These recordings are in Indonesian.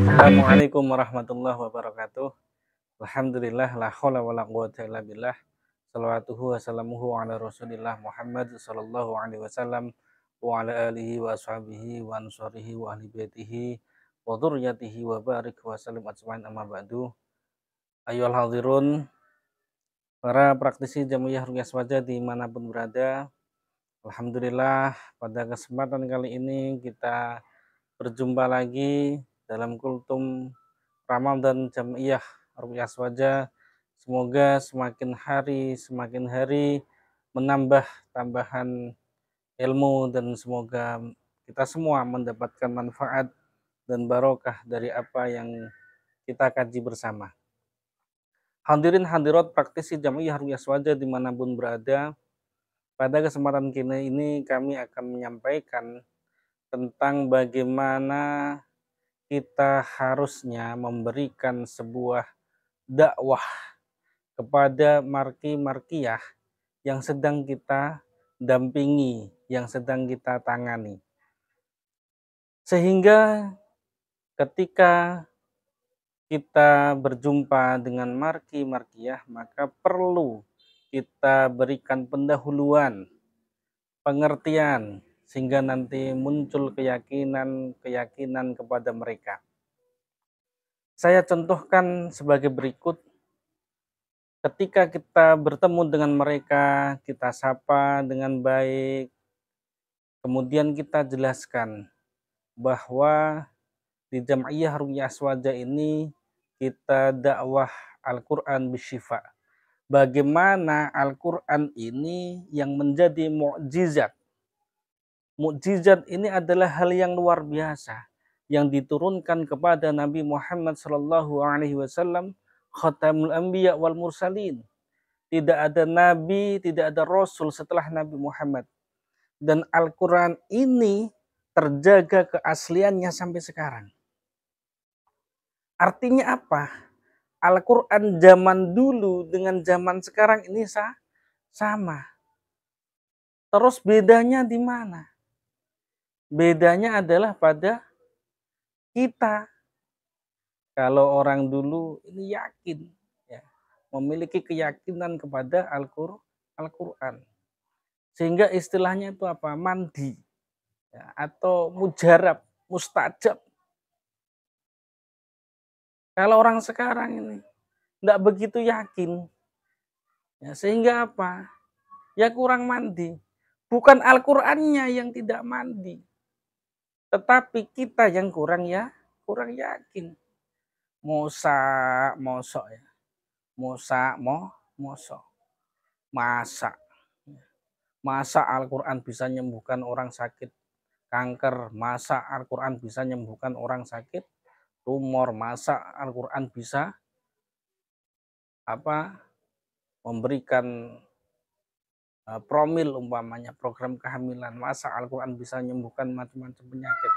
Assalamualaikum warahmatullahi wabarakatuh. Alhamdulillah la haula wala quwwata illa billah. Shalawatuhu wassalamuhu ala Rasulillah Muhammad sallallahu alaihi wasallam wa ala alihi wa ashabihi wa ansarihi wa ahli baitihi wa dzurriyyatihi wa barik wa sallim ajmain amma ba'du. Ayyuhal hadirun, para praktisi Jamiyah Ruqyah Swaja dimanapun berada, alhamdulillah pada kesempatan kali ini kita berjumpa lagi dalam kultum Ramadan Jamiyah Ruqyah Swaja. Semoga semakin hari menambah tambahan ilmu, dan semoga kita semua mendapatkan manfaat dan barokah dari apa yang kita kaji bersama. Hadirin hadirat praktisi Jamiyah Ruqyah Swaja dimanapun berada, pada kesempatan kini ini kami akan menyampaikan tentang bagaimana kita harusnya memberikan sebuah dakwah kepada marki-markiyah yang sedang kita dampingi, yang sedang kita tangani. Sehingga ketika kita berjumpa dengan marki-markiyah, maka perlu kita berikan pendahuluan, pengertian, sehingga nanti muncul keyakinan kepada mereka. Saya contohkan sebagai berikut. Ketika kita bertemu dengan mereka, kita sapa dengan baik, kemudian kita jelaskan bahwa di Jamiyah Ruqyah Swaja ini kita dakwah Al-Quran bisyifa. Bagaimana Al-Quran ini yang menjadi mukjizat. Mukjizat ini adalah hal yang luar biasa yang diturunkan kepada Nabi Muhammad SAW, Khatamul Anbiya wal Mursalin. Tidak ada nabi, tidak ada rasul setelah Nabi Muhammad. Dan Al-Quran ini terjaga keasliannya sampai sekarang. Artinya apa? Al-Quran zaman dulu dengan zaman sekarang ini sama. Terus bedanya di mana? Bedanya adalah pada kita. Kalau orang dulu ini yakin, ya, memiliki keyakinan kepada Al-Quran. Sehingga istilahnya itu apa? Mandi, ya, atau mujarab, mustajab. Kalau orang sekarang ini tidak begitu yakin, ya, sehingga apa? Ya kurang mandi. Bukan Al-Qurannya yang tidak mandi, tetapi kita yang kurang yakin. Mosok ya. Mosok. Masa Al-Quran bisa menyembuhkan orang sakit kanker, masa Al-Quran bisa menyembuhkan orang sakit tumor, masa Al-Quran bisa memberikan promil umpamanya program kehamilan, masa Al-Quran bisa menyembuhkan macam-macam penyakit.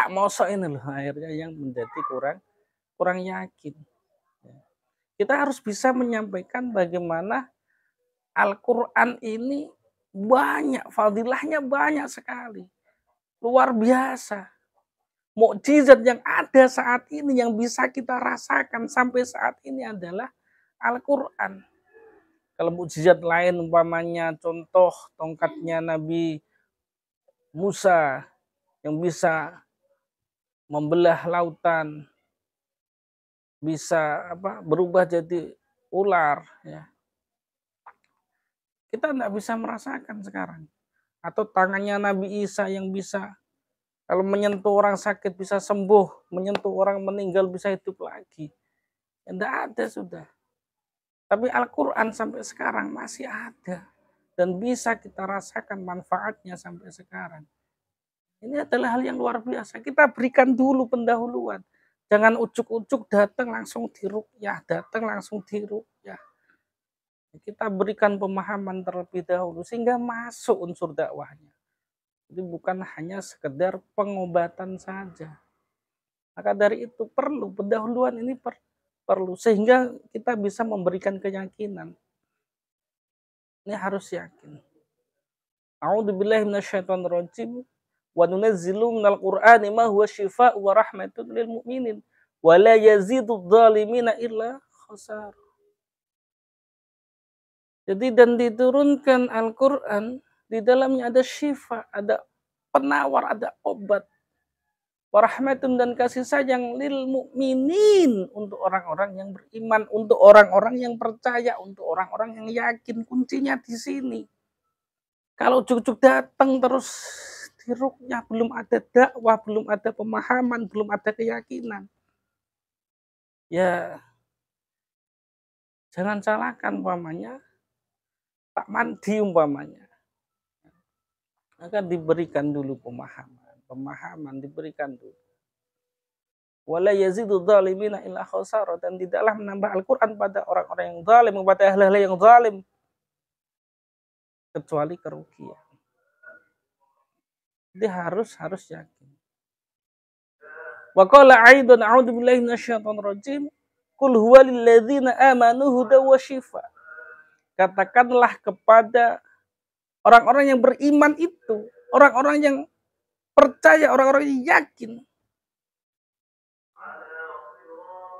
Mosok ini loh akhirnya yang menjadi kurang yakin. Kita harus bisa menyampaikan bagaimana Al-Quran ini banyak, fadilahnya banyak sekali. Luar biasa. Mukjizat yang ada saat ini, yang bisa kita rasakan sampai saat ini adalah Al-Quran. Kalau mukjizat lain umpamanya contoh tongkatnya Nabi Musa yang bisa membelah lautan, bisa berubah jadi ular, ya. Kita tidak bisa merasakan sekarang. Atau tangannya Nabi Isa yang bisa kalau menyentuh orang sakit bisa sembuh, menyentuh orang meninggal bisa hidup lagi. Tidak ada sudah. Tapi Al-Quran sampai sekarang masih ada dan bisa kita rasakan manfaatnya sampai sekarang. Ini adalah hal yang luar biasa. Kita berikan dulu pendahuluan. Jangan ujuk-ujuk datang langsung diruqyah, Kita berikan pemahaman terlebih dahulu sehingga masuk unsur dakwahnya. Jadi bukan hanya sekedar pengobatan saja. Maka dari itu perlu pendahuluan ini perlu sehingga kita bisa memberikan keyakinan. Ini harus yakin. A'udzubillahi minasyaitonirrajim. wa nunazzilu minal qur'ani ma huwa syifaa'un wa rahmatun lil mu'minin wa la yazidudz zalimina illa khasar. Jadi dan diturunkan Al-Qur'an, di dalamnya ada syifa, ada penawar, ada obat. Warahmatun dan kasih sayang lil mukminin, untuk orang-orang yang beriman, untuk orang-orang yang percaya, untuk orang-orang yang yakin. Kuncinya di sini. Kalau cucuk datang terus diruknya, belum ada dakwah, belum ada pemahaman, belum ada keyakinan, ya jangan salahkan umpamanya Pak Mandi umpamanya. Akan diberikan dulu pemahaman diberikan dulu. Wala yazidu zalimina illa khasara, dan tidaklah menambah Al-Qur'an pada orang-orang yang zalim, kepada ahli-ahli yang zalim, kecuali kerugian. Jadi harus yakin. Wa qala aidan a'udzu billahi minasyaitonir rajim, qul huwa lil ladzina amanu hudaw wa shifa. Katakanlah kepada orang-orang yang beriman itu, orang-orang yang percaya, orang-orang yang yakin,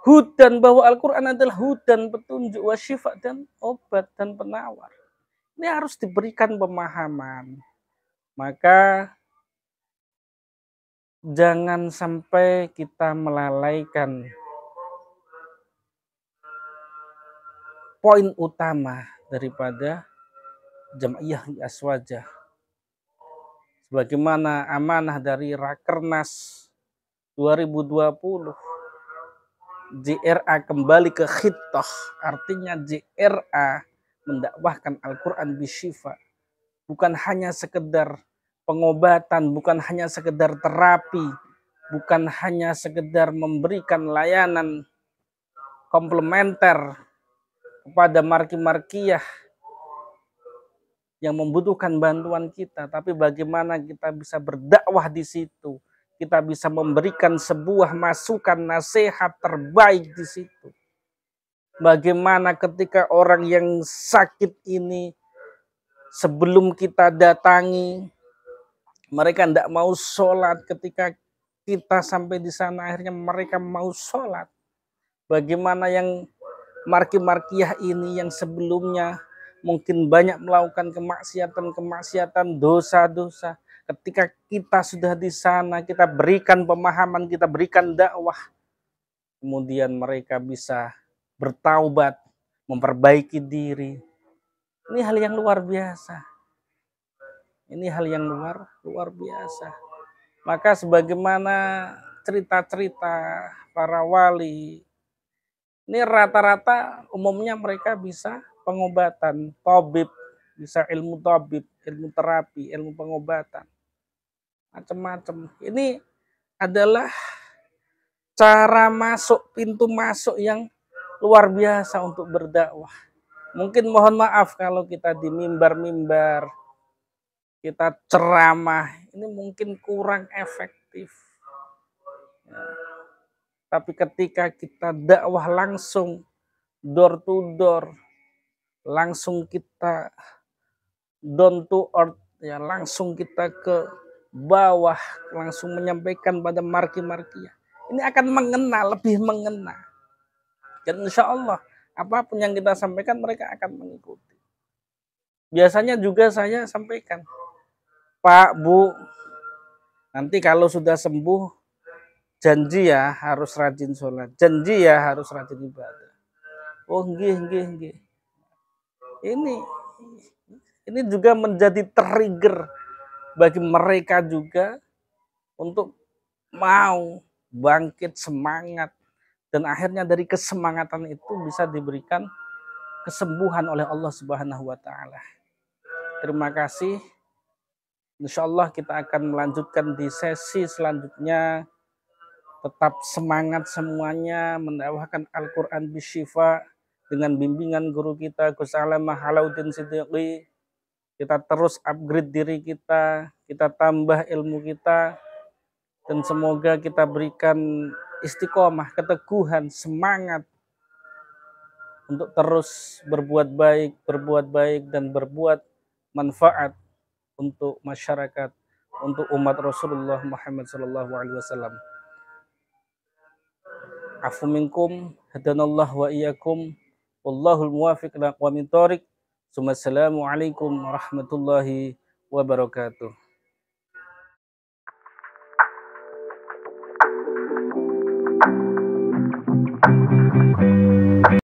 hudan, bahwa Al-Quran adalah hudan, petunjuk, wa syifa, dan obat dan penawar. Ini harus diberikan pemahaman. Maka jangan sampai kita melalaikan poin utama daripada Jam'iyah Aswajah. Sebagaimana amanah dari Rakernas 2020, JRA kembali ke khittah, artinya JRA mendakwahkan Al-Quran bisyifa. Bukan hanya sekedar pengobatan, bukan hanya sekedar terapi, bukan hanya sekedar memberikan layanan komplementer kepada marki-markiyah yang membutuhkan bantuan kita, tapi bagaimana kita bisa berdakwah di situ, kita bisa memberikan sebuah masukan, nasihat terbaik di situ. Bagaimana ketika orang yang sakit ini, sebelum kita datangi, mereka tidak mau sholat, ketika kita sampai di sana akhirnya mereka mau sholat. Bagaimana yang marki-markiyah ini yang sebelumnya mungkin banyak melakukan kemaksiatan, dosa-dosa. Ketika kita sudah di sana, kita berikan pemahaman, kita berikan dakwah, kemudian mereka bisa bertaubat, memperbaiki diri. Ini hal yang luar biasa. Ini hal yang luar biasa. Maka sebagaimana cerita-cerita para wali, ini rata-rata umumnya mereka bisa pengobatan, tabib, bisa ilmu tabib, ilmu terapi, ilmu pengobatan, macam-macam. Ini adalah cara masuk, pintu masuk yang luar biasa untuk berdakwah. Mungkin mohon maaf kalau kita di mimbar-mimbar, kita ceramah, ini mungkin kurang efektif. Ya. Tapi ketika kita dakwah langsung, door to door, langsung kita down to earth, ya, langsung kita ke bawah, langsung menyampaikan pada marki-markiyah, ini akan mengena, lebih mengena. Dan insya Allah apapun yang kita sampaikan mereka akan mengikuti. Biasanya juga saya sampaikan, Pak, Bu, nanti kalau sudah sembuh, janji ya harus rajin sholat, janji ya harus rajin ibadah. Oh, nggih. Ini juga menjadi trigger bagi mereka juga untuk mau bangkit semangat, dan akhirnya dari kesemangatan itu bisa diberikan kesembuhan oleh Allah Subhanahu wa taala. Terima kasih. Insyaallah kita akan melanjutkan di sesi selanjutnya. Tetap semangat semuanya mendakwahkan Al-Quran bisyifa dengan bimbingan guru kita Gus Alamah Alauddin Siddiqi. Kita terus upgrade diri kita tambah ilmu kita, dan semoga kita berikan istiqomah, keteguhan, semangat untuk terus berbuat baik dan berbuat manfaat untuk masyarakat. untuk umat Rasulullah Muhammad sallallahu alaihi wasallam. Afu minkum hadanallah wa iyyakum wallahul muwaffiq ila aqwamit thoriq. Assalamualaikum warahmatullahi wabarakatuh.